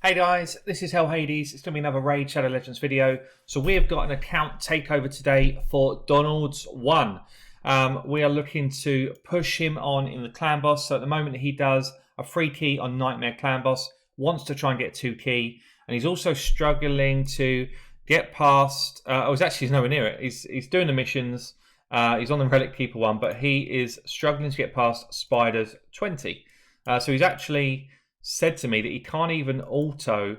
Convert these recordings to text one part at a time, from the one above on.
Hey guys, this is Hell Hades. It's going to be another Raid Shadow Legends video. So we have got an account takeover today for Donald's 1. We are looking to push him on in the clan boss. So at the moment he does a free key on Nightmare clan boss, wants to try and get 2 key, and he's also struggling to get past, he's nowhere near it. He's doing the missions, he's on the Relic Keeper 1, but he is struggling to get past Spiders 20. So he's actually said to me that he can't even auto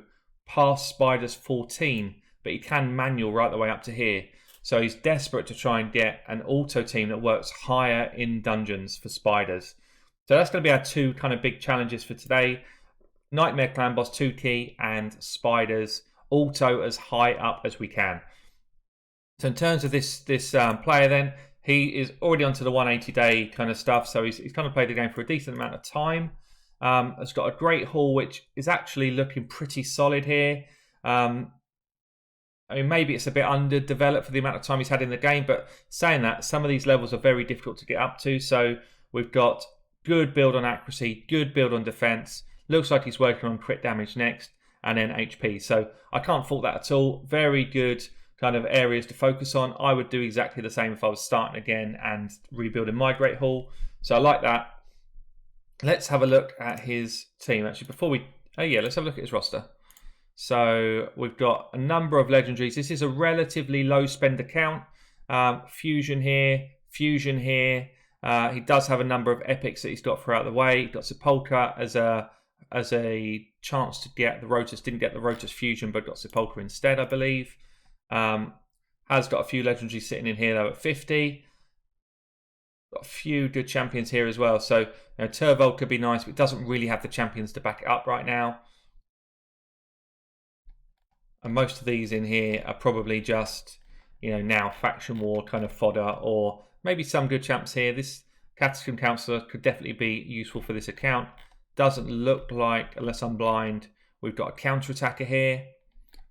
past Spiders 14, but he can manual right the way up to here. So he's desperate to try and get an auto team that works higher in dungeons for Spiders. So that's going to be our 2 kind of big challenges for today. Nightmare Clan Boss 2 key and Spiders auto as high up as we can. So in terms of this player then, he is already onto the 180 day kind of stuff. So he's kind of played the game for a decent amount of time. Has got a great haul, which is actually looking pretty solid here. I mean, maybe it's a bit underdeveloped for the amount of time he's had in the game, but saying that, some of these levels are very difficult to get up to. So we've got good build on accuracy, good build on defense. Looks like he's working on crit damage next, and then HP. So I can't fault that at all. Very good kind of areas to focus on. I would do exactly the same if I was starting again and rebuilding my great haul. So I like that. Let's have a look at his team. Actually, let's have a look at his roster. So we've got a number of legendaries. This is a relatively low spend account. Fusion here, Fusion here. He does have a number of epics that he's got throughout the way. He's got Sepulchre as a chance to get the Rotus. Didn't get the Rotus Fusion, but got Sepulchre instead, I believe. Has got a few legendaries sitting in here though at 50. Got a few good champions here as well. So Turvold could be nice, but it doesn't really have the champions to back it up right now. And most of these in here are probably just, now faction war kind of fodder, or maybe some good champs here. This Catacomb Counselor could definitely be useful for this account. Doesn't look like, unless I'm blind, we've got a counter-attacker here.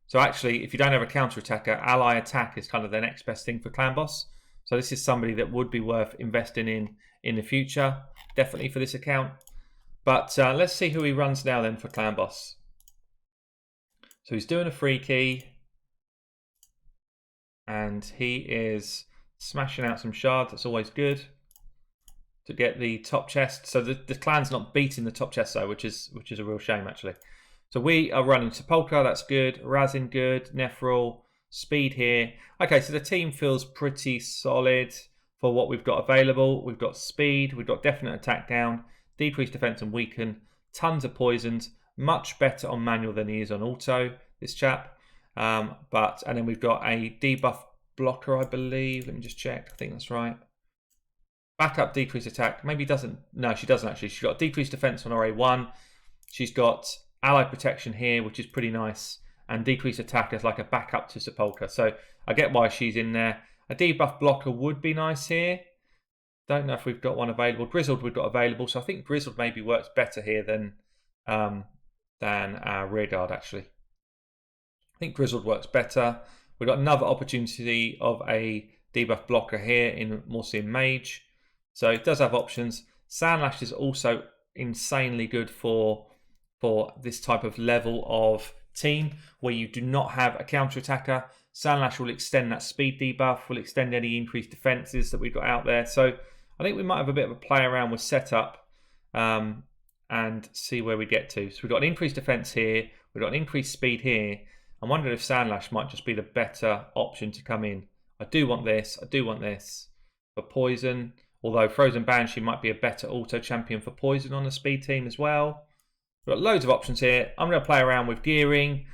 So actually, if you don't have a counter-attacker, ally attack is kind of the next best thing for clan boss. So this is somebody that would be worth investing in the future, definitely for this account. But let's see who he runs now then for clan boss. So he's doing a free key, and he is smashing out some shards. That's always good to get the top chest. So the clan's not beating the top chest though, which is a real shame actually. So we are running Sepulchre, that's good. Razin good, Nephril, Speed here. Okay, so the team feels pretty solid for what we've got available. We've got Speed, we've got definite attack down, decreased defense and weaken, tons of poisons, much better on manual than he is on auto, this chap. And then we've got a debuff blocker, I believe. Let me just check, I think that's right. Backup decreased attack, maybe doesn't, no, she doesn't actually. She's got decreased defense on RA1. She's got ally protection here, which is pretty nice, and decreased attack as like a backup to Sepulchre. So I get why she's in there. A debuff blocker would be nice here. Don't know if we've got one available. Grizzled we've got available, so I think Grizzled maybe works better here than our rearguard actually. I think Grizzled works better. We've got another opportunity of a debuff blocker here in Morsian Mage. So it does have options. Sandlash is also insanely good for this type of level of team where you do not have a counter attacker. Sandlash will extend that speed debuff, will extend any increased defenses that we've got out there. So I think we might have a bit of a play around with setup and see where we get to. So we've got an increased defense here, we've got an increased speed here. I'm wondering if Sandlash might just be the better option to come in. I do want this for poison, although Frozen Banshee might be a better auto champion for poison on the speed team as well. We've got loads of options here. I'm going to play around with gearing,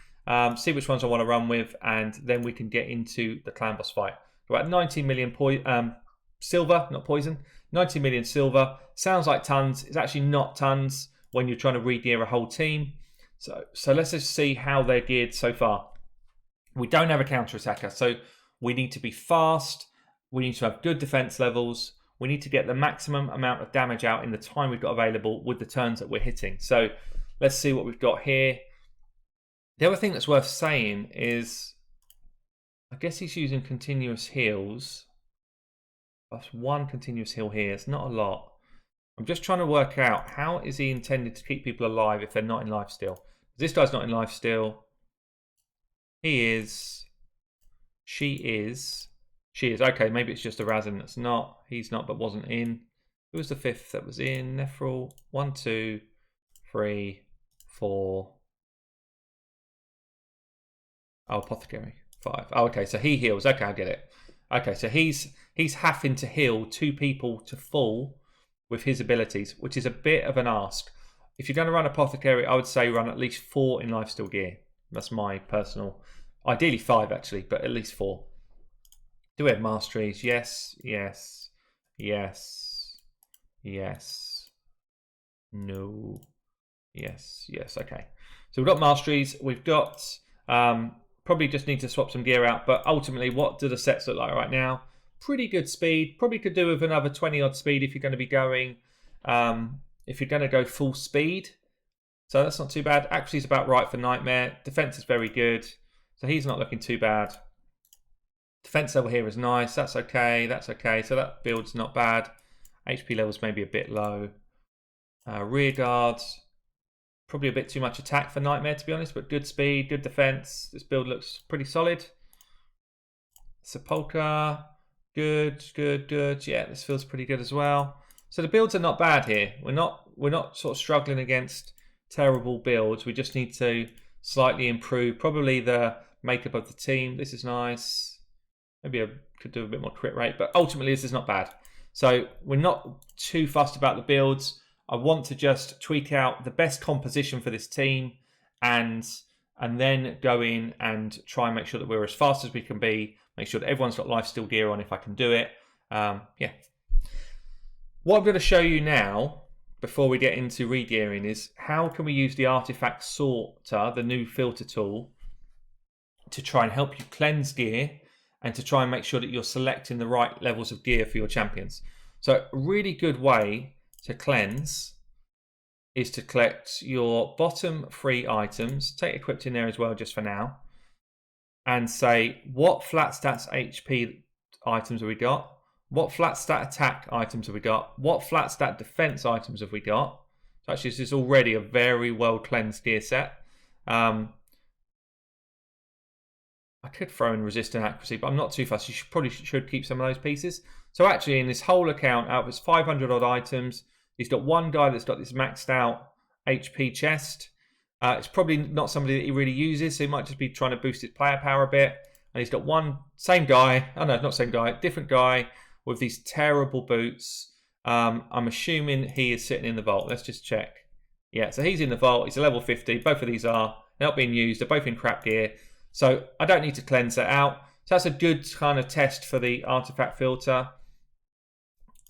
see which ones I want to run with, and then we can get into the clan boss fight. We're at 19 million silver, not poison. 19 million silver. Sounds like tons. It's actually not tons when you're trying to re-gear a whole team. So let's just see how they're geared so far. We don't have a counter-attacker, so we need to be fast. We need to have good defense levels. We need to get the maximum amount of damage out in the time we've got available with the turns that we're hitting. So let's see what we've got here. The other thing that's worth saying is, I guess he's using continuous heals. That's one continuous heal here. It's not a lot. I'm just trying to work out how is he intended to keep people alive if they're not in life still. This guy's not in life still. He is. She is. She is. Okay, maybe it's just a Razin that's not. He's not, but wasn't in. Who was the 5th that was in? Nephril. 1, 2, 3, 4. Oh, Apothecary. 5. Oh, okay, so he heals. Okay, I get it. Okay, so he's having to heal 2 people to full with his abilities, which is a bit of an ask. If you're going to run Apothecary, I would say run at least 4 in lifesteal gear. That's my personal... Ideally 5, actually, but at least 4. Do we have masteries? Yes, yes, yes, yes, no, yes, yes. Okay, so we've got masteries. We've got... probably just need to swap some gear out, but ultimately, what do the sets look like right now? Pretty good speed. Probably could do with another 20 odd speed if you're going to be going... if you're going to go full speed. So that's not too bad. Actually, it's about right for Nightmare. Defense is very good. So he's not looking too bad. Defense level here is nice. That's okay. That's okay. So that build's not bad. HP level's maybe a bit low. Rear guards. Probably a bit too much attack for Nightmare, to be honest. But good speed, good defense. This build looks pretty solid. Sepulchre. Good, good, good. Yeah, this feels pretty good as well. So the builds are not bad here. We're not sort of struggling against terrible builds. We just need to slightly improve probably the makeup of the team. This is nice. Maybe I could do a bit more crit rate, but ultimately this is not bad. So we're not too fussed about the builds. I want to just tweak out the best composition for this team and then go in and try and make sure that we're as fast as we can be. Make sure that everyone's got lifesteal gear on if I can do it. Yeah. What I'm going to show you now, before we get into re-gearing, is how can we use the Artifact Sorter, the new filter tool, to try and help you cleanse gear and to try and make sure that you're selecting the right levels of gear for your champions. So a really good way to cleanse is to collect your bottom 3 items, take equipped in there as well just for now, and say what flat stats HP items have we got? What flat stat attack items have we got? What flat stat defense items have we got? So actually this is already a very well cleansed gear set. I could throw in resist and accuracy, but I'm not too fussed. You probably should keep some of those pieces. So actually in this whole account, out of his 500 odd items, he's got one guy that's got this maxed out HP chest. It's probably not somebody that he really uses, so he might just be trying to boost his player power a bit. And he's got one, same guy, oh no, not same guy, different guy with these terrible boots. I'm assuming he is sitting in the vault. Let's just check. Yeah, so he's in the vault. He's a level 50. Both of these are. They're not being used. They're both in crap gear. So I don't need to cleanse that out. So that's a good kind of test for the artifact filter.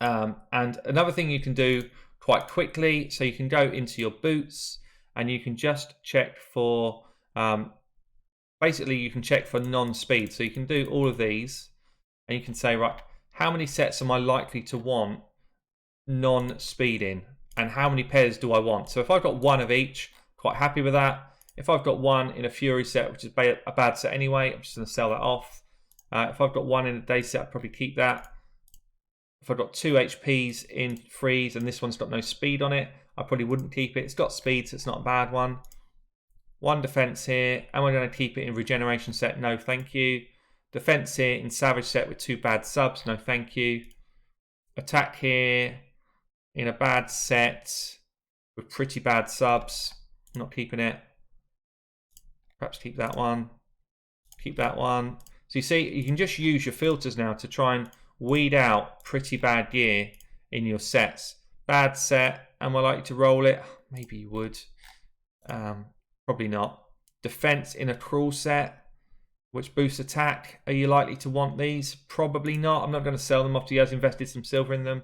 And another thing you can do quite quickly, so you can go into your boots and you can just check for, basically you can check for non-speed. So you can do all of these and you can say, right, how many sets am I likely to want non-speed in? And how many pairs do I want? So if I've got one of each, quite happy with that. If I've got one in a Fury set, which is a bad set anyway, I'm just going to sell that off. If I've got one in a day set, I'd probably keep that. If I've got 2 HPs in Freeze and this one's got no speed on it, I probably wouldn't keep it. It's got speed, so it's not a bad one. 1 defense here. Am I going to keep it in Regeneration set? No, thank you. Defense here in Savage set with 2 bad subs. No, thank you. Attack here in a bad set with pretty bad subs. Not keeping it. Perhaps keep that one. Keep that one. So you see, you can just use your filters now to try and weed out pretty bad gear in your sets. Bad set. Am I likely to roll it? Maybe you would. Probably not. Defense in a cruel set, which boosts attack. Are you likely to want these? Probably not. I'm not going to sell them after he has invested some silver in them.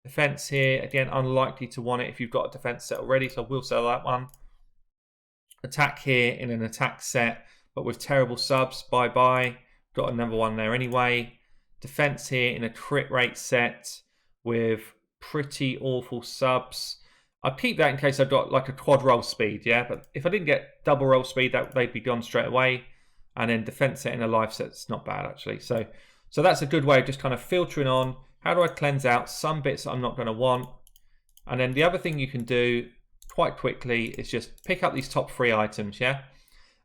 Defense here, again, unlikely to want it if you've got a defense set already, so I will sell that one. Attack here in an attack set, but with terrible subs. Bye-bye. Got another one there anyway. Defense here in a crit rate set with pretty awful subs. I'd keep that in case I've got like a quad roll speed, yeah? But if I didn't get double roll speed, they'd be gone straight away. And then defense set in a life set's not bad, actually. So that's a good way of just kind of filtering on. How do I cleanse out some bits that I'm not going to want? And then the other thing you can do quite quickly is just pick up these top 3 items, yeah?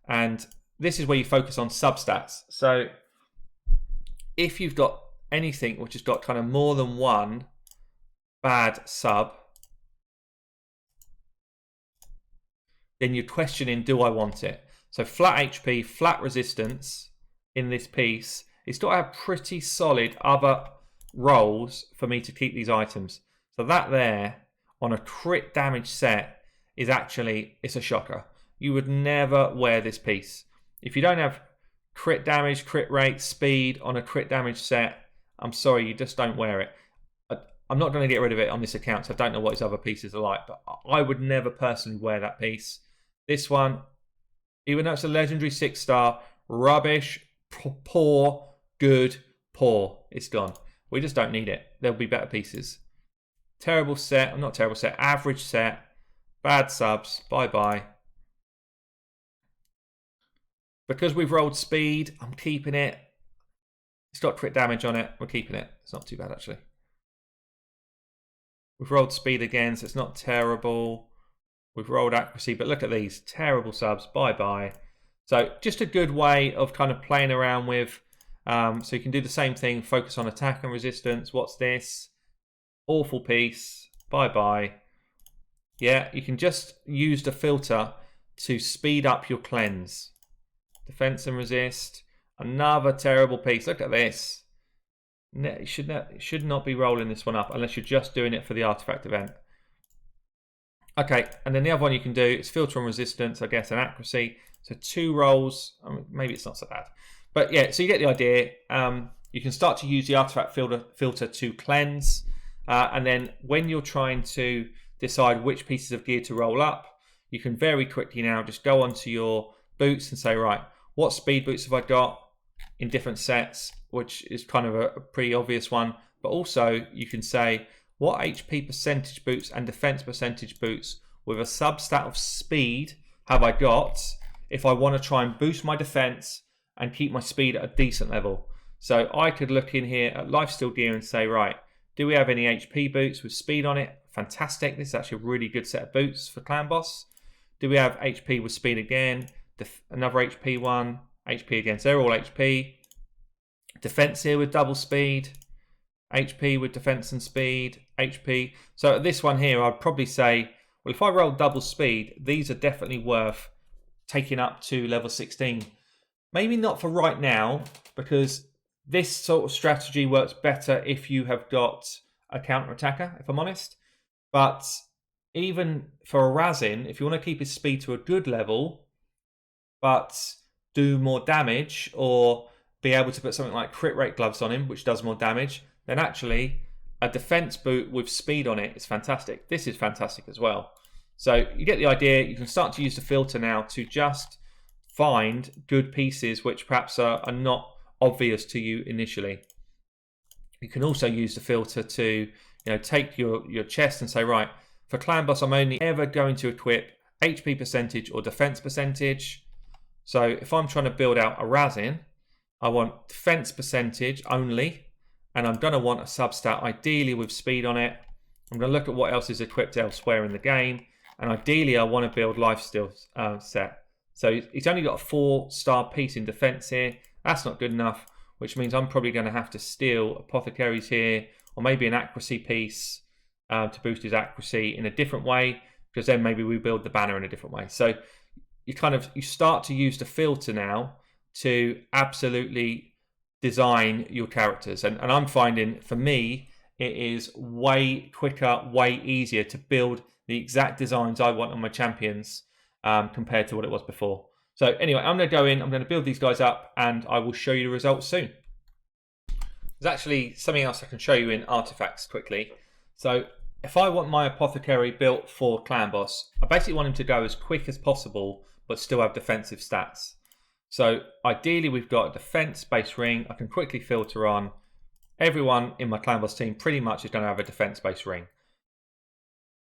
And this is where you focus on substats. So if you've got anything which has got kind of more than one bad sub, then you're questioning, do I want it? So flat HP, flat resistance in this piece, it's got to have pretty solid other rolls for me to keep these items. So that there on a crit damage set is actually, it's a shocker. You would never wear this piece. If you don't have crit damage, crit rate, speed on a crit damage set, I'm sorry, you just don't wear it. I'm not going to get rid of it on this account, so I don't know what his other pieces are like, but I would never personally wear that piece. This one, even though it's a legendary 6-star, rubbish, poor, good, poor. It's gone. We just don't need it. There'll be better pieces. Terrible set, not terrible set, average set, bad subs, bye-bye. Because we've rolled speed, I'm keeping it. It's got crit damage on it, we're keeping it. It's not too bad, actually. We've rolled speed again, so it's not terrible. We've rolled accuracy, but look at these. Terrible subs, bye-bye. So just a good way of kind of playing around with. So you can do the same thing, focus on attack and resistance. What's this? Awful piece, bye-bye. Yeah, you can just use the filter to speed up your cleanse. Defense and resist. Another terrible piece. Look at this. You should not be rolling this one up unless you're just doing it for the artifact event. Okay, and then the other one you can do is filter on resistance, I guess, and accuracy. So 2 rolls. I mean, maybe it's not so bad. But yeah, so you get the idea. You can start to use the artifact filter to cleanse. And then when you're trying to decide which pieces of gear to roll up, you can very quickly now just go onto your boots and say, right, what speed boots have I got in different sets, which is kind of a pretty obvious one. But also you can say, what HP percentage boots and defense percentage boots with a substat of speed have I got if I want to try and boost my defense and keep my speed at a decent level? So I could look in here at lifesteal gear and say, right, do we have any HP boots with speed on it? Fantastic. This is actually a really good set of boots for Clan Boss. Do we have HP with speed again? Another HP one. HP again. So they're all HP. Defense here with double speed. HP with defense and speed. HP. So this one here, I'd probably say, well, if I roll double speed, these are definitely worth taking up to level 16. Maybe not for right now, because this sort of strategy works better if you have got a counter-attacker, if I'm honest. But even for a Razin, if you want to keep his speed to a good level, but do more damage, or be able to put something like crit rate gloves on him, which does more damage, then actually a defense boot with speed on it is fantastic. This is fantastic as well. So you get the idea. You can start to use the filter now to just find good pieces which perhaps are not obvious to you initially. You can also use the filter to take your chest and say, right, for Clan Boss, I'm only ever going to equip HP percentage or defense percentage. So if I'm trying to build out a Razin, I want defense percentage only, and I'm going to want a substat ideally with speed on it. I'm going to look at what else is equipped elsewhere in the game, and ideally I want to build lifesteal set. So he's only got a 4-star piece in defense here. That's not good enough, which means I'm probably going to have to steal apothecaries here, or maybe an accuracy piece to boost his accuracy in a different way, because then maybe we build the banner in a different way. So you start to use the filter now to absolutely design your characters. And I'm finding, for me, it is way quicker, way easier to build the exact designs I want on my champions compared to what it was before. So anyway, I'm going to go in, I'm going to build these guys up, and I will show you the results soon. There's actually something else I can show you in artifacts quickly. So if I want my apothecary built for Clan Boss, I basically want him to go as quick as possible, but still have defensive stats. So ideally we've got a defense-based ring. I can quickly filter on. Everyone in my Clan Boss team pretty much is going to have a defense-based ring.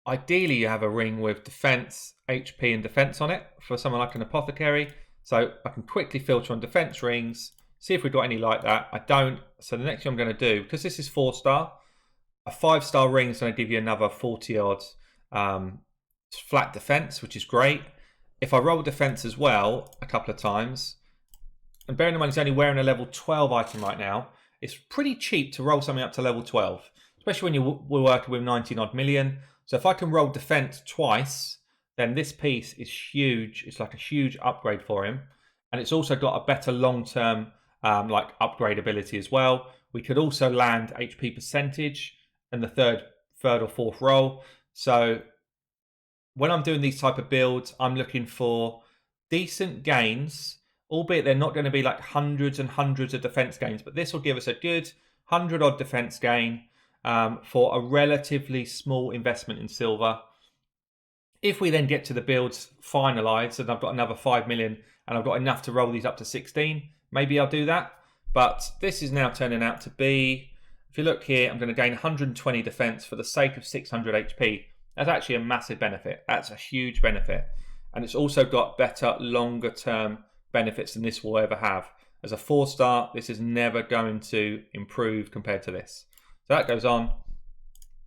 Ideally you have a ring with defense, HP and defense on it for someone like an apothecary. So I can quickly filter on defense rings, see if we've got any like that. I don't. So the next thing I'm going to do, because this is 4-star, a 5-star ring is going to give you another 40 odds flat defense, which is great. If I roll defense as well a couple of times, and bearing in mind he's only wearing a level 12 item right now, it's pretty cheap to roll something up to level 12, especially when we're working with 19 odd million. So if I can roll defense twice, then this piece is huge. It's like a huge upgrade for him. And it's also got a better long-term like upgrade ability as well. We could also land HP percentage in the third or fourth roll. So when I'm doing these type of builds, I'm looking for decent gains, albeit they're not going to be like hundreds and hundreds of defense gains, but this will give us a good 100 odd defense gain for a relatively small investment in silver. If we then get to the builds finalized and I've got another 5 million and I've got enough to roll these up to 16, maybe I'll do that. But this is now turning out to be, if you look here, I'm going to gain 120 defense for the sake of 600 HP. That's actually a massive benefit. That's a huge benefit. And it's also got better, longer term benefits than this will ever have. As a 4-star, this is never going to improve compared to this. So that goes on.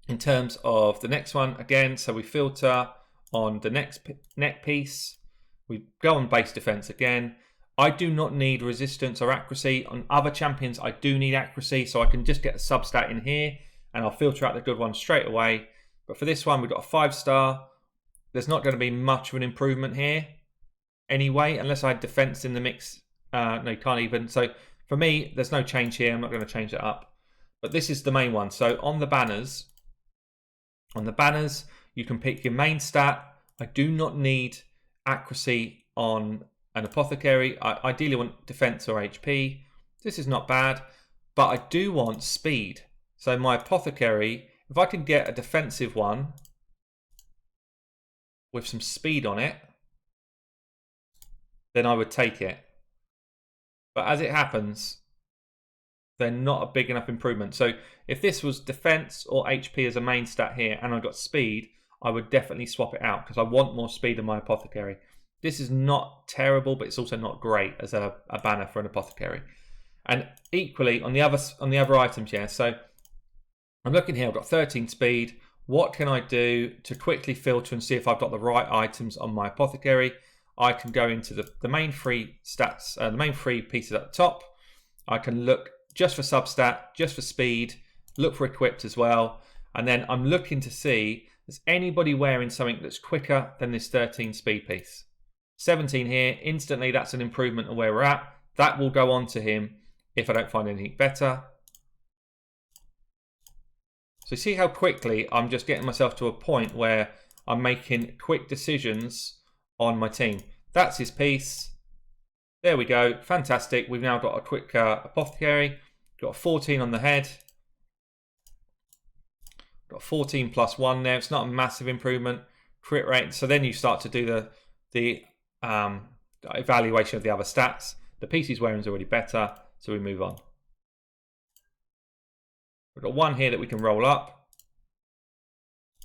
In terms of the next one, again, so we filter on the next neck piece. We go on base defense again. I do not need resistance or accuracy. On other champions, I do need accuracy, so I can just get a substat in here and I'll filter out the good ones straight away. But for this one, we've got a 5-star. There's not going to be much of an improvement here anyway, unless I had defense in the mix. No, you can't even. So for me, there's no change here. I'm not going to change it up. But this is the main one. So on the banners, you can pick your main stat. I do not need accuracy on an apothecary. I ideally want defense or HP. This is not bad, but I do want speed. So my apothecary, if I can get a defensive one with some speed on it, then I would take it. But as it happens, they're not a big enough improvement. So if this was defense or HP as a main stat here and I got speed, I would definitely swap it out because I want more speed in my apothecary. This is not terrible, but it's also not great as a banner for an apothecary. And equally on the other items, yeah. So I'm looking here, I've got 13 speed. What can I do to quickly filter and see if I've got the right items on my apothecary? I can go into the main 3 stats, the main 3 pieces at the top. I can look just for substat, just for speed, look for equipped as well. And then I'm looking to see, is anybody wearing something that's quicker than this 13 speed piece? 17 here, instantly that's an improvement on where we're at. That will go on to him if I don't find anything better. So see how quickly I'm just getting myself to a point where I'm making quick decisions on my team. That's his piece. There we go, fantastic. We've now got a quick apothecary. Got a 14 on the head. Got 14 plus 1 there. It's not a massive improvement. Crit rate. So then you start to do the evaluation of the other stats. The piece he's wearing is already better, so we move on. We've got one here that we can roll up.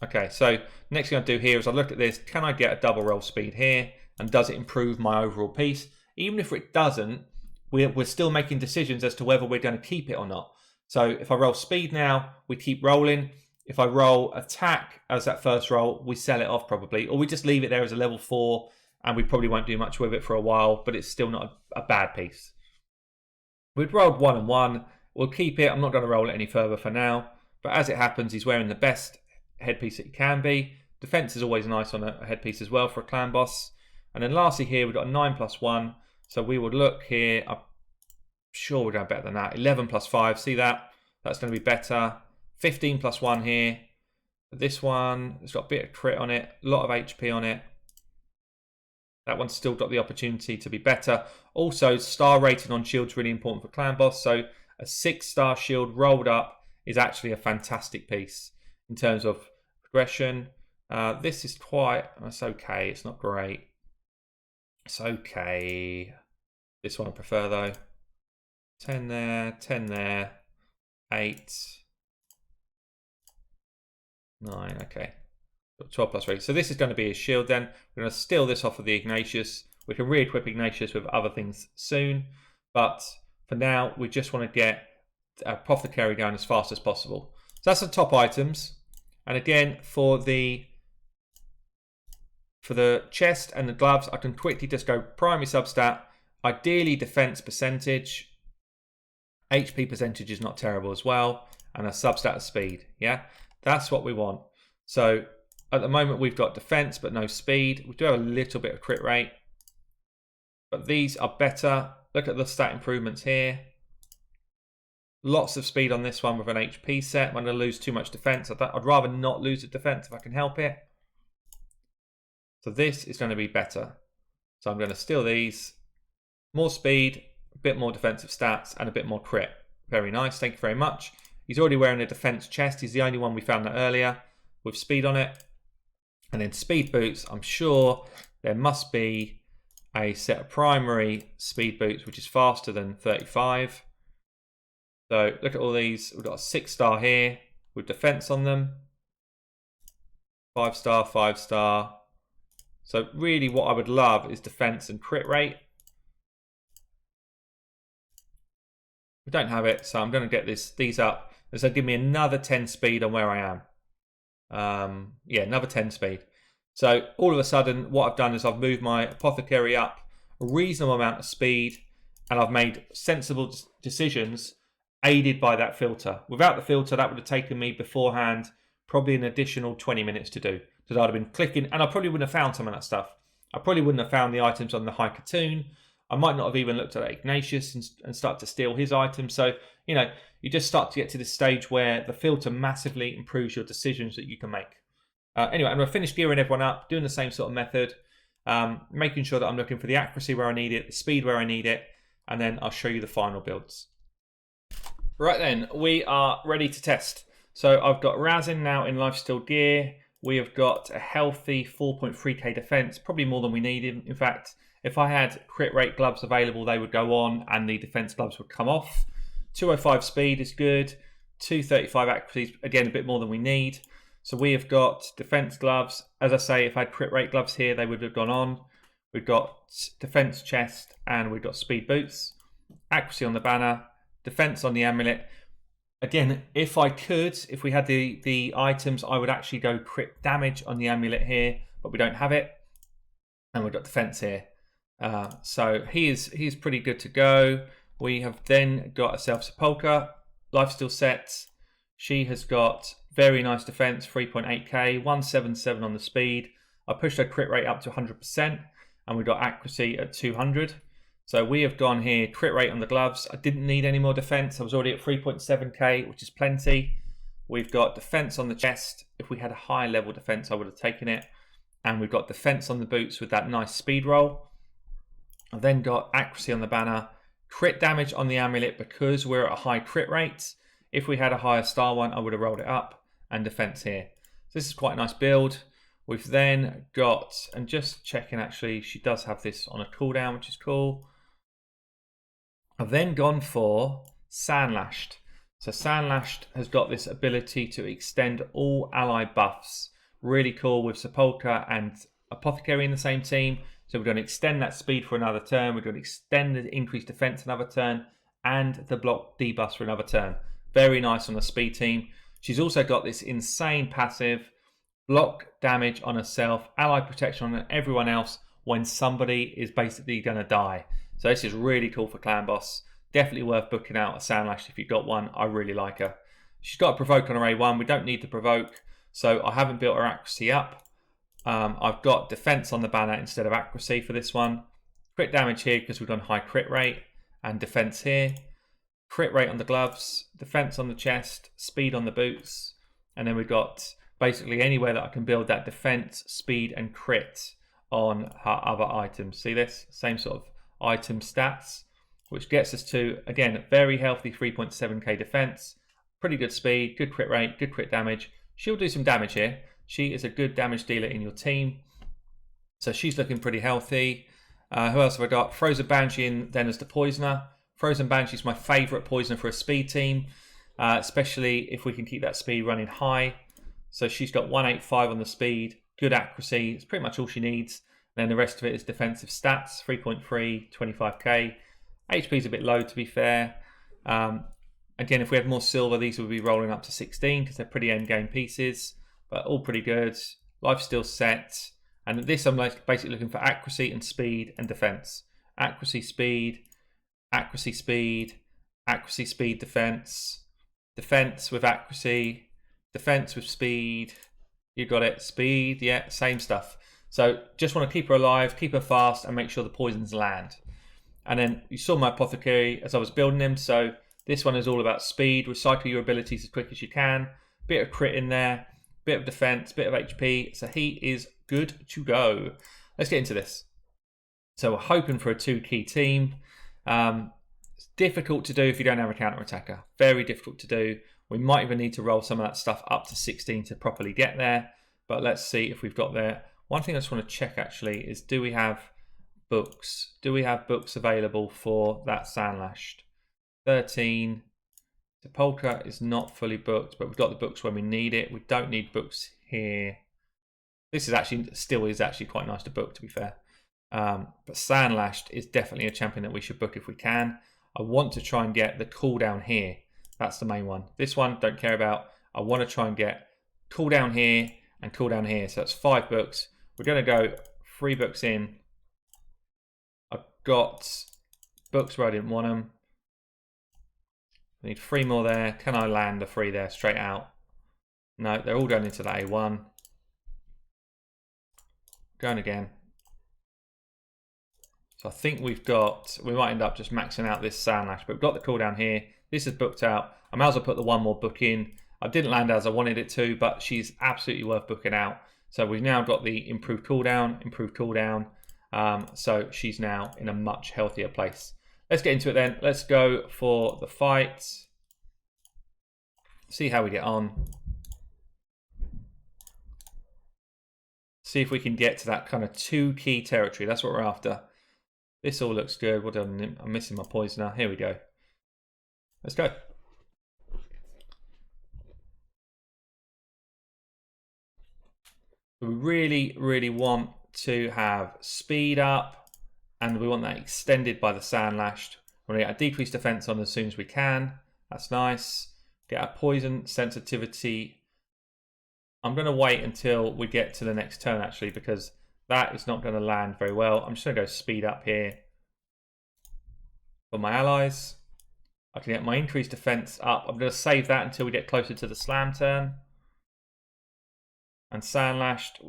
Okay, so next thing I do here is I look at this. Can I get a double roll speed here? And does it improve my overall piece? Even if it doesn't, we're still making decisions as to whether we're going to keep it or not. So if I roll speed now, we keep rolling. If I roll attack as that first roll, we sell it off probably. Or we just leave it there as a level 4 and we probably won't do much with it for a while, but it's still not a bad piece. We've rolled 1 and 1. We'll keep it. I'm not going to roll it any further for now. But as it happens, he's wearing the best headpiece that he can be. Defense is always nice on a headpiece as well for a clan boss. And then lastly here, we've got a 9 plus 1. So we would look here. I'm sure we're going better than that. 11 plus 5. See that? That's going to be better. 15 plus 1 here. This one, it's got a bit of crit on it. A lot of HP on it. That one's still got the opportunity to be better. Also, star rating on shield's really important for clan boss. So a 6-star shield rolled up is actually a fantastic piece in terms of progression. This is it's okay. It's not great. It's okay. This one I prefer though. 10 there, 10 there, 8, 9, okay. 12 plus 3. So this is going to be his shield then. We're going to steal this off of the Ignatius. We can re-equip Ignatius with other things soon. But for now, we just want to get Apothecary down as fast as possible. So that's the top items. And again, for the For the chest and the gloves, I can quickly just go primary substat, ideally defense percentage, HP percentage is not terrible as well, and a substat of speed. Yeah, that's what we want. So at the moment we've got defense but no speed. We do have a little bit of crit rate, but these are better. Look at the stat improvements here. Lots of speed on this one with an HP set. I'm going to lose too much defense. I'd rather not lose the defense if I can help it. So this is going to be better. So I'm going to steal these. More speed, a bit more defensive stats, and a bit more crit. Very nice, thank you very much. He's already wearing a defense chest. He's the only one we found that earlier with speed on it. And then speed boots, I'm sure there must be a set of primary speed boots which is faster than 35. So look at all these. We've got a 6-star here with defense on them. 5-star, 5-star. So really what I would love is defense and crit rate. We don't have it, so I'm going to get these up. So give me another 10 speed on where I am. Yeah, another 10 speed. So all of a sudden, what I've done is I've moved my apothecary up a reasonable amount of speed, and I've made sensible decisions aided by that filter. Without the filter, that would have taken me beforehand probably an additional 20 minutes to do. Because I'd have been clicking, and I probably wouldn't have found some of that stuff. I probably wouldn't have found the items on the High Katoon. I might not have even looked at Ignatius and start to steal his items. So, you know, you just start to get to this stage where the filter massively improves your decisions that you can make. Anyway, I'm going to finish gearing everyone up, doing the same sort of method, making sure that I'm looking for the accuracy where I need it, the speed where I need it, and then I'll show you the final builds. Right then, we are ready to test. So I've got Razin now in lifesteal gear. We have got a healthy 4.3k defense, probably more than we needed. In fact, if I had crit rate gloves available, they would go on and the defense gloves would come off. 205 speed is good. 235 accuracy, again, a bit more than we need. So we have got defense gloves. As I say, if I had crit rate gloves here, they would have gone on. We've got defense chest and we've got speed boots. Accuracy on the banner, defense on the amulet. Again, if I could, if we had the items, I would actually go crit damage on the amulet here, but we don't have it. And we've got defense here. So he is pretty good to go. We have then got ourselves Sepulchre, lifesteal sets. She has got very nice defense, 3.8k, 177 on the speed. I pushed her crit rate up to 100%, and we've got accuracy at 200. So we have gone here, crit rate on the gloves. I didn't need any more defense. I was already at 3.7k, which is plenty. We've got defense on the chest. If we had a high level defense, I would have taken it. And we've got defense on the boots with that nice speed roll. I've then got accuracy on the banner, crit damage on the amulet because we're at a high crit rate. If we had a higher star one, I would have rolled it up, and defense here. So this is quite a nice build. We've then got, and just checking actually, she does have this on a cooldown, which is cool. I've then gone for Sandlashed. So Sandlashed has got this ability to extend all ally buffs. Really cool with Sepulchre and Apothecary in the same team. So we're going to extend that speed for another turn. We're going to extend the increased defense another turn and the block debuffs for another turn. Very nice on the speed team. She's also got this insane passive, block damage on herself, ally protection on everyone else when somebody is basically going to die. So this is really cool for Clan Boss. Definitely worth booking out a Sandlash if you've got one. I really like her. She's got a provoke on her A1. We don't need to provoke, so I haven't built her accuracy up. I've got defense on the banner instead of accuracy for this one. Crit damage here because we've done high crit rate, and defense here. Crit rate on the gloves, defense on the chest, speed on the boots, and then we've got basically anywhere that I can build that defense, speed, and crit on her other items. See this? Same sort of item stats, which gets us to, again, very healthy 3.7k defense, pretty good speed, good crit rate, good crit damage. She'll do some damage here. She is a good damage dealer in your team, so she's looking pretty healthy. Who else have I got? Frozen Banshee in then as the poisoner. Frozen Banshee is my favourite poisoner for a speed team, especially if we can keep that speed running high. So she's got 185 on the speed, good accuracy. It's pretty much all she needs. Then the rest of it is defensive stats, 3.3, 25k. HP is a bit low, to be fair. Again, if we had more silver, these would be rolling up to 16 because they're pretty end game pieces, but all pretty good. Lifesteal set, And this, I'm basically looking for accuracy and speed and defense. Accuracy, speed, accuracy, speed, accuracy, speed, defense, defense with accuracy, defense with speed. You got it. Speed, yeah, same stuff. So just want to keep her alive, keep her fast, and make sure the poisons land. And then you saw my apothecary as I was building him. So this one is all about speed. Recycle your abilities as quick as you can. Bit of crit in there, bit of defense, bit of HP. So he is good to go. Let's get into this. So we're hoping for a 2-key team. It's difficult to do if you don't have a counter attacker. Very difficult to do. We might even need to roll some of that stuff up to 16 to properly get there. But let's see if we've got there. One thing I just want to check actually is, do we have books? Do we have books available for that Sandlashed? 13. The Polka is not fully booked, but we've got the books when we need it. We don't need books here. This is actually still quite nice to book, to be fair. But Sandlashed is definitely a champion that we should book if we can. I want to try and get the cooldown here. That's the main one. This one, don't care about. I want to try and get cooldown here and cooldown here. So that's 5 books. We're going to go 3 books in. I've got books where I didn't want them. I need 3 more there. Can I land the 3 there straight out? No, they're all going into the A1. Going again. So I think we might end up just maxing out this Sandlash, but we've got the cooldown here. This is booked out. I might as well put the 1 more book in. I didn't land as I wanted it to, but she's absolutely worth booking out. So we've now got the improved cooldown. So she's now in a much healthier place. Let's get into it then. Let's go for the fight. See how we get on. See if we can get to that kind of 2-key territory. That's what we're after. This all looks good. What I'm missing my poisoner. Here we go. Let's go. We really, really want to have speed up, and we want that extended by the Sandlashed. We're going to get a decreased defense on as soon as we can. That's nice. Get a poison sensitivity. I'm going to wait until we get to the next turn, actually, because that is not going to land very well. I'm just going to go speed up here for my allies. I can get my increased defense up. I'm going to save that until we get closer to the slam turn. And Sandlashed,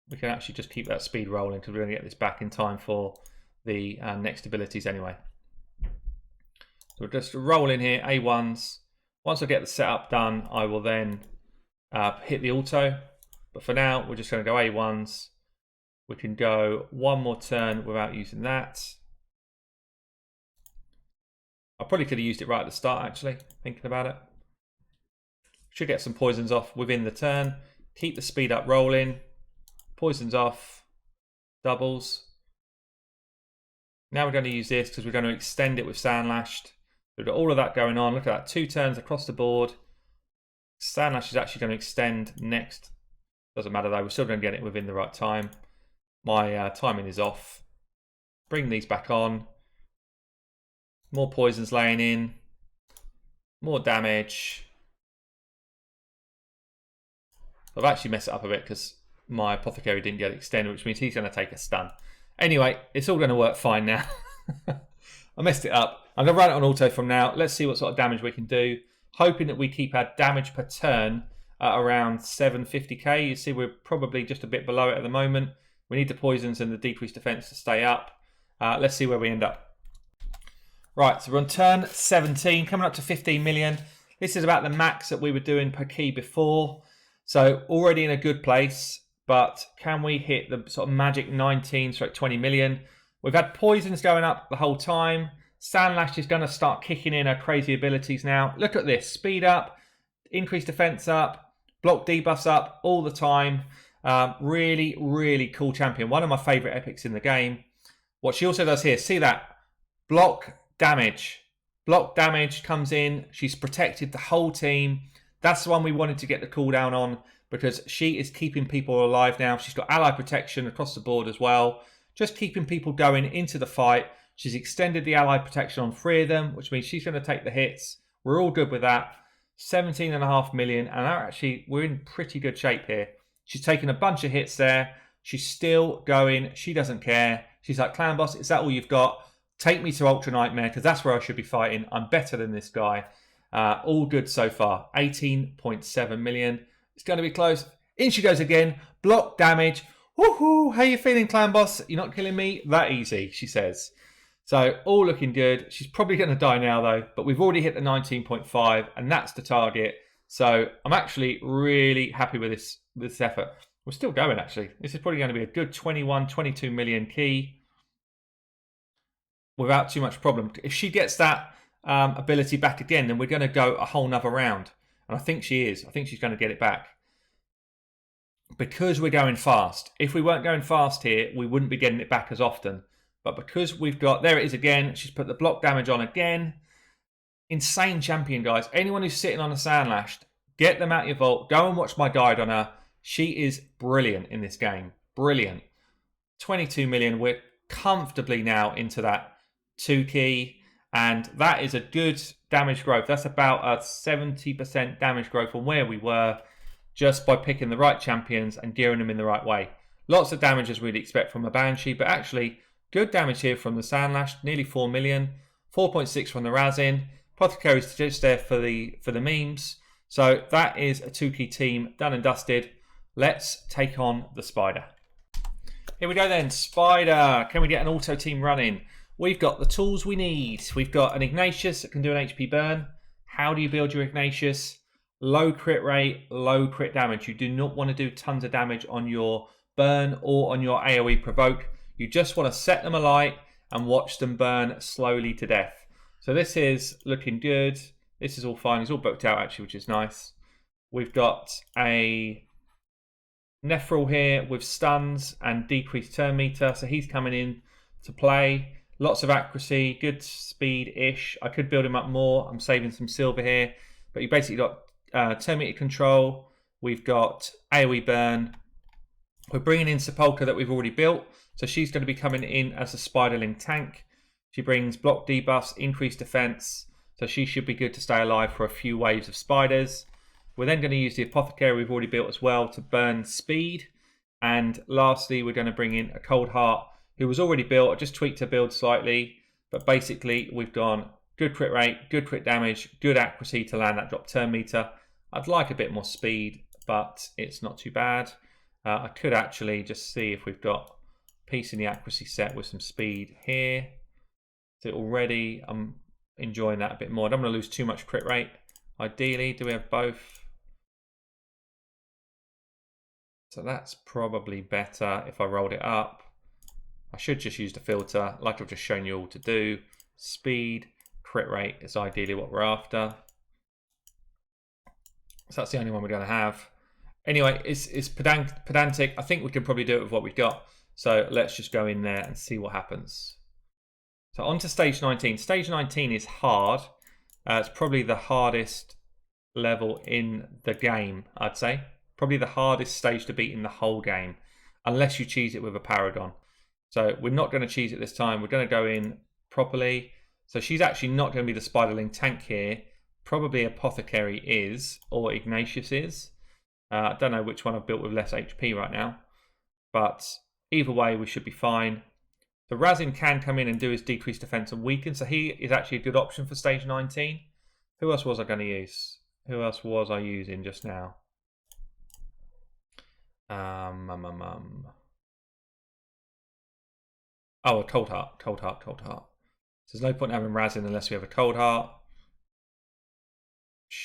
we can actually just keep that speed rolling because we're going to get this back in time for the next abilities anyway. So we'll just roll in here, A1s. Once I get the setup done, I will then hit the auto. But for now, we're just going to go A1s. We can go 1 more turn without using that. I probably could have used it right at the start, actually, thinking about it. Should get some poisons off within the turn. Keep the speed up rolling. Poisons off. Doubles. Now we're going to use this because we're going to extend it with Sandlashed. We've got all of that going on. Look at that. 2 turns across the board. Sandlash is actually going to extend next. Doesn't matter though. We're still going to get it within the right time. My timing is off. Bring these back on. More poisons laying in. More damage. I've actually messed it up a bit because my apothecary didn't get extended, which means he's going to take a stun. Anyway, it's all going to work fine now. I messed it up. I'm going to run it on auto from now. Let's see what sort of damage we can do. Hoping that we keep our damage per turn at around 750k. You see we're probably just a bit below it at the moment. We need the poisons and the decreased defense to stay up. Let's see where we end up. Right, so we're on turn 17, coming up to 15 million. This is about the max that we were doing per key before. So already in a good place, but can we hit the sort of magic 19/20 million? We've had poisons going up the whole time. Sandlash is going to start kicking in her crazy abilities now. Look at this, speed up, increased defense up, block debuffs up all the time. Really, really cool champion. One of my favorite epics in the game. What she also does here, see that? Block damage. Block damage comes in. She's protected the whole team. That's the one we wanted to get the cooldown on because she is keeping people alive now. She's got ally protection across the board as well. Just keeping people going into the fight. She's extended the ally protection on 3 of them, which means she's going to take the hits. We're all good with that. 17.5 million, and actually we're in pretty good shape here. She's taken a bunch of hits there. She's still going. She doesn't care. She's like, Clan Boss, is that all you've got? Take me to Ultra Nightmare, because that's where I should be fighting. I'm better than this guy. All good so far. 18.7 million. It's going to be close. In she goes again. Block damage. Woohoo! How you feeling, Clan Boss? You're not killing me that easy, she says. So all looking good. She's probably going to die now though, but we've already hit the 19.5 and that's the target. So I'm actually really happy with this effort. We're still going actually. This is probably going to be a good 21, 22 million key without too much problem. If she gets that ability back again, then we're going to go a whole nother round. And I think she is. I think she's going to get it back. Because we're going fast. If we weren't going fast here, we wouldn't be getting it back as often. But because we've got... There it is again. She's put the block damage on again. Insane champion, guys. Anyone who's sitting on a Sandlashed, get them out your vault. Go and watch my guide on her. She is brilliant in this game. Brilliant. 22 million. We're comfortably now into that 2 key. And that is a good damage growth. That's about a 70% damage growth from where we were, just by picking the right champions and gearing them in the right way. Lots of damage as we'd expect from a Banshee, but actually good damage here from the Sandlash, nearly 4 million, 4.6 from the Razin. Apothecary's just there for the memes. So that is a 2 key team done and dusted. Let's take on the Spider. Here we go then, Spider. Can we get an auto team running? We've got the tools we need. We've got an Ignatius that can do an HP burn. How do you build your Ignatius? Low crit rate, low crit damage. You do not want to do tons of damage on your burn or on your AoE provoke. You just want to set them alight and watch them burn slowly to death. So this is looking good. This is all fine. It's all booked out actually, which is nice. We've got a Nephril here with stuns and decreased turn meter. So he's coming in to play. Lots of accuracy, good speed-ish. I could build him up more. I'm saving some silver here. But you basically got turn meter control, we've got AoE burn, we're bringing in Sepulchre that we've already built, so she's going to be coming in as a Spiderling tank. She brings block debuffs, increased defense, so she should be good to stay alive for a few waves of spiders. We're then going to use the Apothecary we've already built as well to burn speed, and lastly we're going to bring in a Cold Heart who was already built. I just tweaked her build slightly, but basically we've gone good crit rate, good crit damage, good accuracy to land that drop turn meter. I'd like a bit more speed, but it's not too bad. I could actually just see if we've got a piece in the accuracy set with some speed here. So already I'm enjoying that a bit more. I don't want to lose too much crit rate. Ideally, do we have both? So that's probably better if I rolled it up. I should just use the filter, like I've just shown you all to do. Speed, crit rate is ideally what we're after. So that's the only one we're going to have. Anyway, it's pedantic. I think we can probably do it with what we've got. So let's just go in there and see what happens. So on to stage 19. Stage 19 is hard. It's probably the hardest level in the game, I'd say. Probably the hardest stage to beat in the whole game, unless you cheese it with a Paragon. So we're not going to cheese it this time. We're going to go in properly. So she's actually not going to be the Spiderling tank here. Probably Apothecary is, or Ignatius is. I don't know which one I've built with less HP right now. But either way, we should be fine. The Razin can come in and do his decreased defense and weaken. So he is actually a good option for stage 19. Who else was I going to use? Who else was I using just now? Oh, a Cold Heart. Cold Heart, Cold Heart. So there's no point in having Razin unless we have a Cold Heart.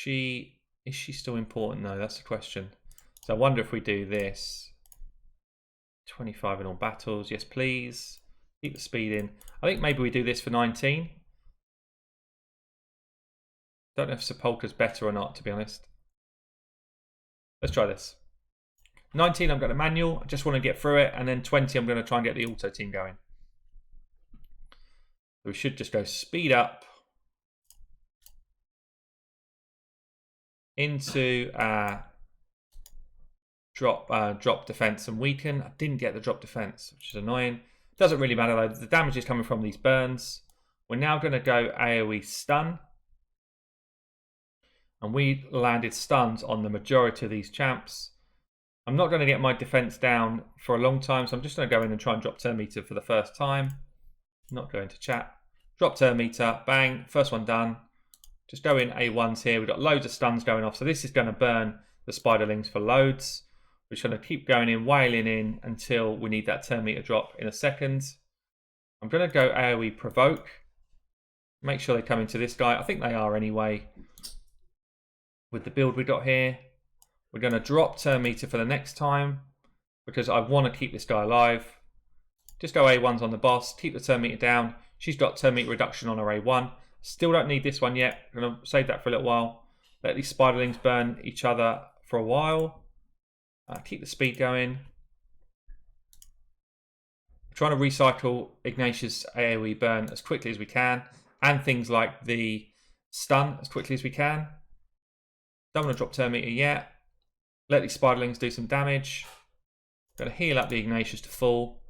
Is she still important though? That's the question. So I wonder if we do this. 25 in all battles. Yes, please. Keep the speed in. I think maybe we do this for 19. Don't know if Sepulchre's better or not, to be honest. Let's try this. 19, I'm going to manual. I just want to get through it. And then 20, I'm going to try and get the auto team going. We should just go speed up into drop defense and weaken. I didn't get the drop defense, which is annoying. Doesn't really matter though. The damage is coming from these burns. We're now going to go AoE stun. And we landed stuns on the majority of these champs. I'm not going to get my defense down for a long time, so I'm just going to go in and try and drop turn meter for the first time. Not going to chat. Drop turn meter, bang, first one done. Just go in A1s here. We've got loads of stuns going off, so this is going to burn the spiderlings for loads. We're just going to keep going in, wailing in until we need that turn meter drop in a second. I'm going to go AoE provoke. Make sure they come into this guy. I think they are anyway. With the build we got here. We're going to drop turn meter for the next time because I want to keep this guy alive. Just go A1s on the boss, keep the turn meter down. She's got turn meter reduction on her A1. Still don't need this one yet. I'm going to save that for a little while. Let these spiderlings burn each other for a while. Keep the speed going. We're trying to recycle Ignatius' AoE burn as quickly as we can. And things like the stun as quickly as we can. Don't want to drop turn meter yet. Let these spiderlings do some damage. Going to heal up the Ignatius to full.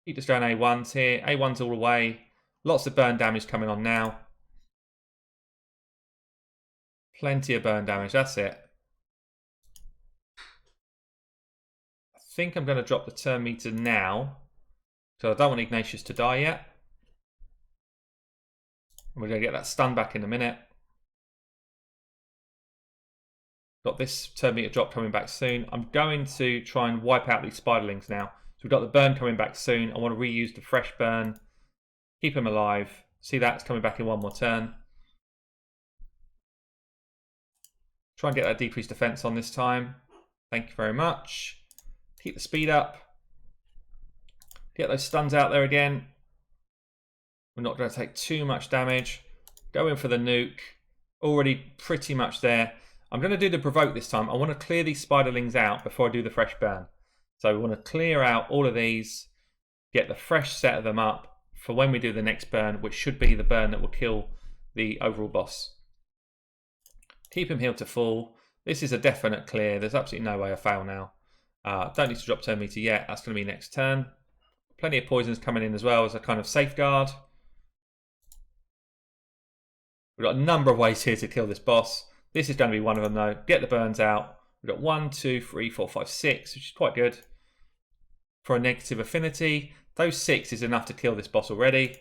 Keep just going A1s here. A1s all the way. Lots of burn damage coming on now. Plenty of burn damage, that's it. I think I'm going to drop the turn meter now. So I don't want Ignatius to die yet. And we're going to get that stun back in a minute. Got this turn meter drop coming back soon. I'm going to try and wipe out these spiderlings now. So we've got the burn coming back soon. I want to reuse the fresh burn. Keep them alive. See that? It's coming back in one more turn. Try and get that decreased defense on this time. Thank you very much. Keep the speed up. Get those stuns out there again. We're not going to take too much damage. Go in for the nuke. Already pretty much there. I'm going to do the provoke this time. I want to clear these spiderlings out before I do the fresh burn. So we want to clear out all of these. Get the fresh set of them up for when we do the next burn, which should be the burn that will kill the overall boss. Keep him healed to full. This is a definite clear. There's absolutely no way I fail now. Don't need to drop turn meter yet. That's going to be next turn. Plenty of poisons coming in as well as a kind of safeguard. We've got a number of ways here to kill this boss. This is going to be one of them though. Get the burns out. We've got 1, 2, 3, 4, 5, 6, which is quite good. For a negative affinity, those 6 is enough to kill this boss already.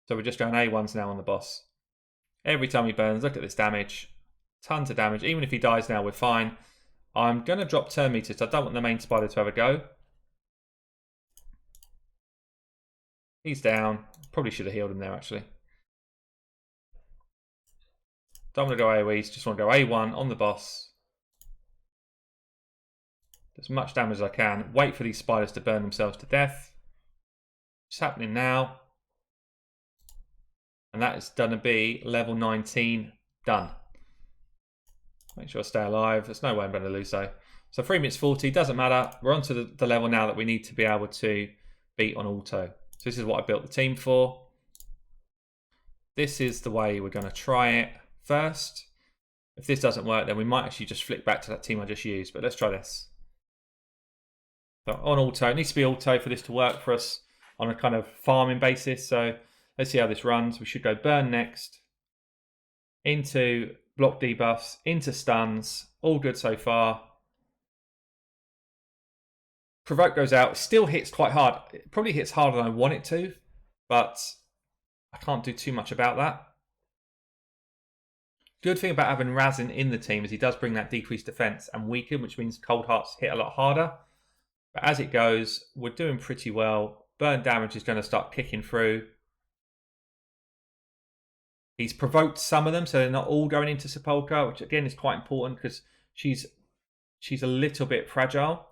So we're just going A1s now on the boss. Every time he burns, look at this damage. Tons of damage. Even if he dies now, we're fine. I'm going to drop turn meter, so I don't want the main spider to have a go. He's down. Probably should have healed him there, actually. Don't want to go AoEs, just want to go A1 on the boss. As much damage as I can. Wait for these spiders to burn themselves to death. It's happening now. And that is going to be level 19 done. Make sure I stay alive. There's no way I'm going to lose though. So 3 minutes 40, doesn't matter. We're on to the level now that we need to be able to beat on auto. So this is what I built the team for. This is the way we're going to try it first. If this doesn't work, then we might actually just flick back to that team I just used. But let's try this. So on auto, it needs to be auto for this to work for us on a kind of farming basis. So let's see how this runs. We should go burn next, into block debuffs, into stuns. All good so far. Provoke goes out. It still hits quite hard. It probably hits harder than I want it to, but I can't do too much about that. Good thing about having Razin in the team is he does bring that decreased defense and weaken, which means Cold Hearts hit a lot harder. But as it goes, we're doing pretty well. Burn damage is going to start kicking through. He's provoked some of them, so they're not all going into Sepulchre, which again is quite important because she's a little bit fragile.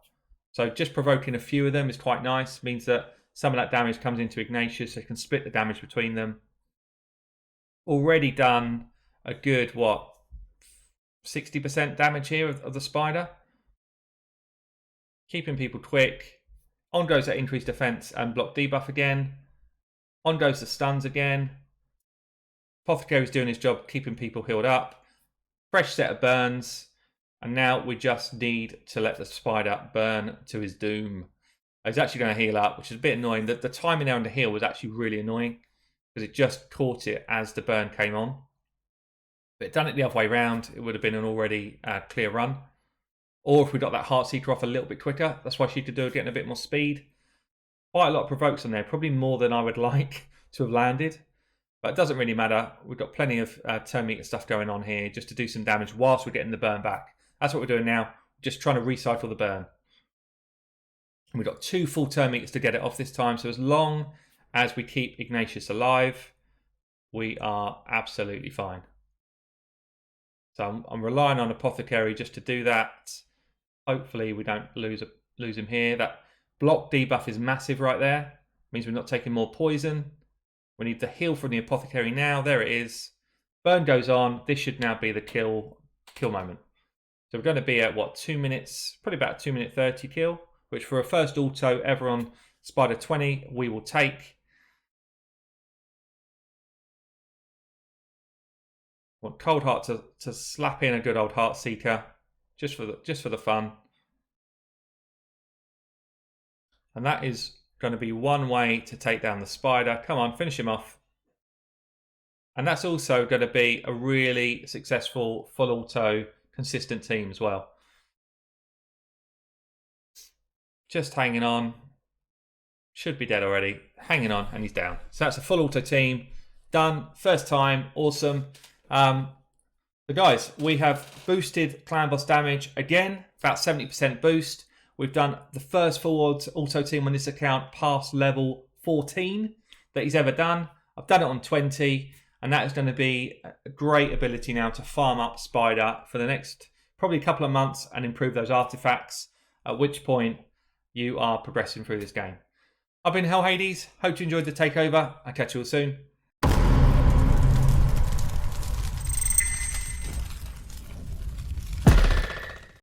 So just provoking a few of them is quite nice. Means that some of that damage comes into Ignatius, so you can split the damage between them. Already done a good, 60% damage here of the spider. Keeping people quick. On goes that increased defense and block debuff again. On goes the stuns again. Apothecary's doing his job, keeping people healed up. Fresh set of burns. And now we just need to let the spider burn to his doom. He's actually going to heal up, which is a bit annoying. The timing there on the heal was actually really annoying because it just caught it as the burn came on. But done it the other way around, it would have been an already clear run. Or if we got that Heartseeker off a little bit quicker, that's why she could do it, getting a bit more speed. Quite a lot of provokes on there, probably more than I would like to have landed. But it doesn't really matter. We've got plenty of turn meter stuff going on here just to do some damage whilst we're getting the burn back. That's what we're doing now, just trying to recycle the burn. And we've got 2 full turn meters to get it off this time, so as long as we keep Ignatius alive, we are absolutely fine. So I'm relying on Apothecary just to do that. Hopefully we don't lose him here. That block debuff is massive right there. It means we're not taking more poison. We need to heal from the Apothecary now. There it is. Burn goes on. This should now be the kill moment. So we're going to be at, what, 2 minutes? Probably about 2 minute 30 kill, which for a first auto ever on Spider 20, we will take. Want Cold Heart to slap in a good old Heartseeker, just for the fun. And that is going to be one way to take down the Spider. Come on, finish him off. And that's also going to be a really successful full auto consistent team as well. Just hanging on. Should be dead already. Hanging on, and he's down. So that's a full auto team. Done. First time. Awesome. So guys, we have boosted clan boss damage again, about 70% boost. We've done the first full auto team on this account past level 14 that he's ever done. I've done it on 20, and that is going to be a great ability now to farm up Spider for the next probably a couple of months and improve those artifacts, at which point you are progressing through this game. I've been Hell Hades. Hope you enjoyed the takeover. I'll catch you all soon.